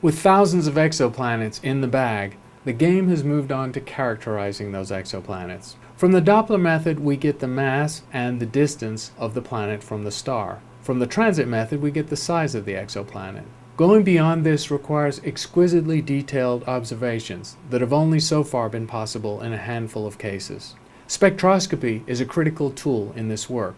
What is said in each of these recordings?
With thousands of exoplanets in the bag, the game has moved on to characterizing those exoplanets. From the Doppler method, we get the mass and the distance of the planet from the star. From the transit method, we get the size of the exoplanet. Going beyond this requires exquisitely detailed observations that have only so far been possible in a handful of cases. Spectroscopy is a critical tool in this work.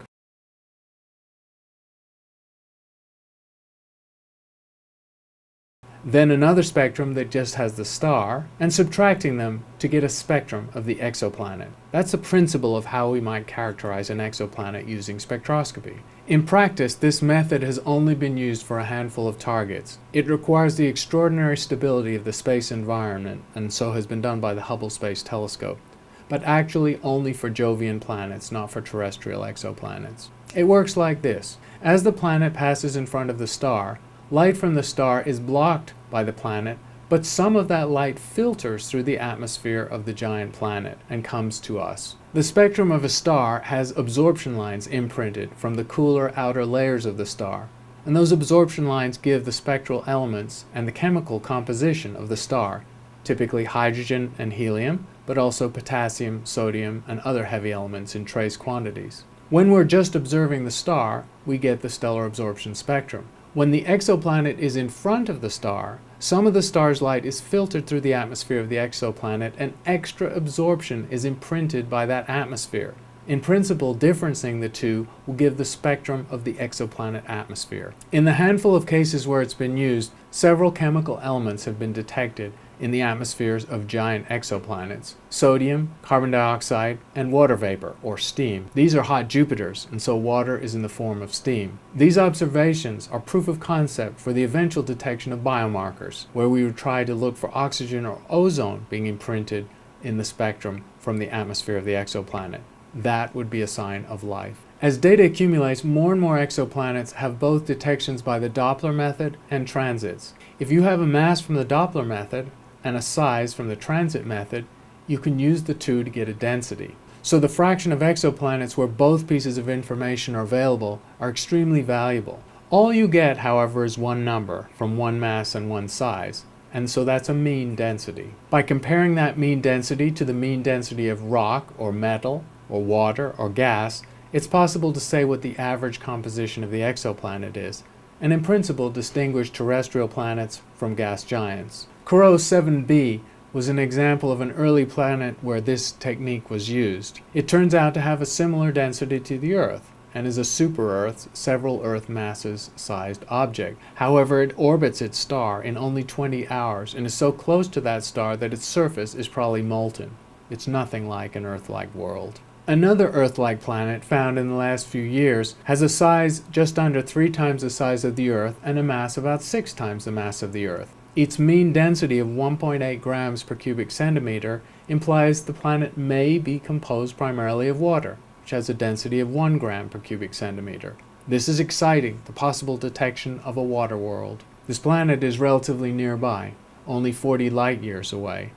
Then another spectrum that just has the star, and subtracting them to get a spectrum of the exoplanet. That's the principle of how we might characterize an exoplanet using spectroscopy. In practice, this method has only been used for a handful of targets. It requires the extraordinary stability of the space environment, and so has been done by the Hubble Space Telescope, but actually only for Jovian planets, not for terrestrial exoplanets. It works like this. As the planet passes in front of the star, light from the star is blocked by the planet, but some of that light filters through the atmosphere of the giant planet and comes to us. The spectrum of a star has absorption lines imprinted from the cooler outer layers of the star, and those absorption lines give the spectral elements and the chemical composition of the star, typically hydrogen and helium, but also potassium, sodium, and other heavy elements in trace quantities. When we're just observing the star, we get the stellar absorption spectrum. When the exoplanet is in front of the star, some of the star's light is filtered through the atmosphere of the exoplanet and extra absorption is imprinted by that atmosphere. In principle, differencing the two will give the spectrum of the exoplanet atmosphere. In the handful of cases where it's been used, several chemical elements have been detected in the atmospheres of giant exoplanets: sodium, carbon dioxide, and water vapor, or steam. These are hot Jupiters, and so water is in the form of steam. These observations are proof of concept for the eventual detection of biomarkers, where we would try to look for oxygen or ozone being imprinted in the spectrum from the atmosphere of the exoplanet. That would be a sign of life. As data accumulates, more and more exoplanets have both detections by the Doppler method and transits. If you have a mass from the Doppler method and a size from the transit method, you can use the two to get a density. So the fraction of exoplanets where both pieces of information are available are extremely valuable. All you get, however, is one number from one mass and one size, and so that's a mean density. By comparing that mean density to the mean density of rock or metal or water or gas, it's possible to say what the average composition of the exoplanet is, and in principle distinguish terrestrial planets from gas giants. Corot 7b was an example of an early planet where this technique was used. It turns out to have a similar density to the Earth, and is a super-Earth, several Earth masses sized object. However, it orbits its star in only 20 hours and is so close to that star that its surface is probably molten. It's nothing like an Earth-like world. Another Earth-like planet found in the last few years has a size just under 3 times the size of the Earth and a mass about 6 times the mass of the Earth. Its mean density of 1.8 grams per cubic centimeter implies the planet may be composed primarily of water, which has a density of 1 gram per cubic centimeter. This is exciting, the possible detection of a water world. This planet is relatively nearby, only 40 light years away.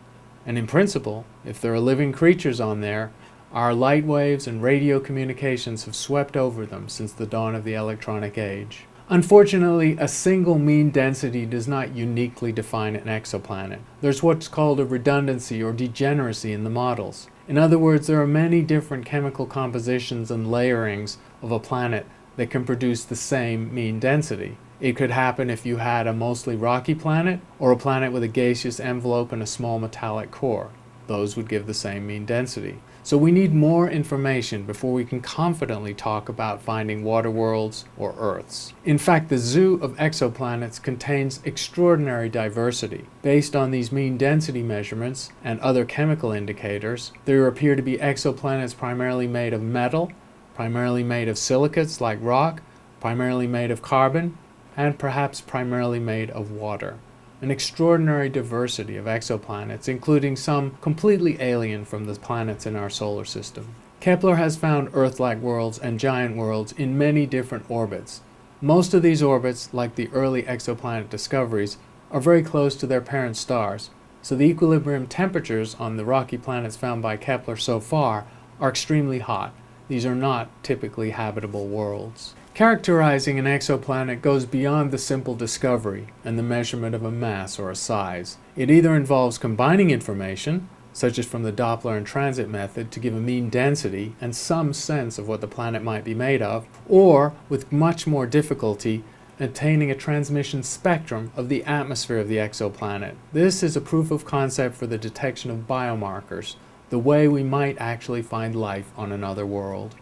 And in principle, if there are living creatures on there, our light waves and radio communications have swept over them since the dawn of the electronic age. Unfortunately, a single mean density does not uniquely define an exoplanet. There's what's called a redundancy or degeneracy in the models. In other words, there are many different chemical compositions and layerings of a planet that can produce the same mean density. It could happen if you had a mostly rocky planet or a planet with a gaseous envelope and a small metallic core. Those would give the same mean density. So we need more information before we can confidently talk about finding water worlds or Earths. In fact, the zoo of exoplanets contains extraordinary diversity. Based on these mean density measurements and other chemical indicators, there appear to be exoplanets primarily made of metal, primarily made of silicates like rock, primarily made of carbon, and perhaps primarily made of water. An extraordinary diversity of exoplanets, including some completely alien from the planets in our solar system. Kepler has found Earth-like worlds and giant worlds in many different orbits. Most of these orbits, like the early exoplanet discoveries, are very close to their parent stars, so the equilibrium temperatures on the rocky planets found by Kepler so far are extremely hot. These are not typically habitable worlds. Characterizing an exoplanet goes beyond the simple discovery and the measurement of a mass or a size. It either involves combining information, such as from the Doppler and transit method, to give a mean density and some sense of what the planet might be made of, or, with much more difficulty, attaining a transmission spectrum of the atmosphere of the exoplanet. This is a proof of concept for the detection of biomarkers, the way we might actually find life on another world.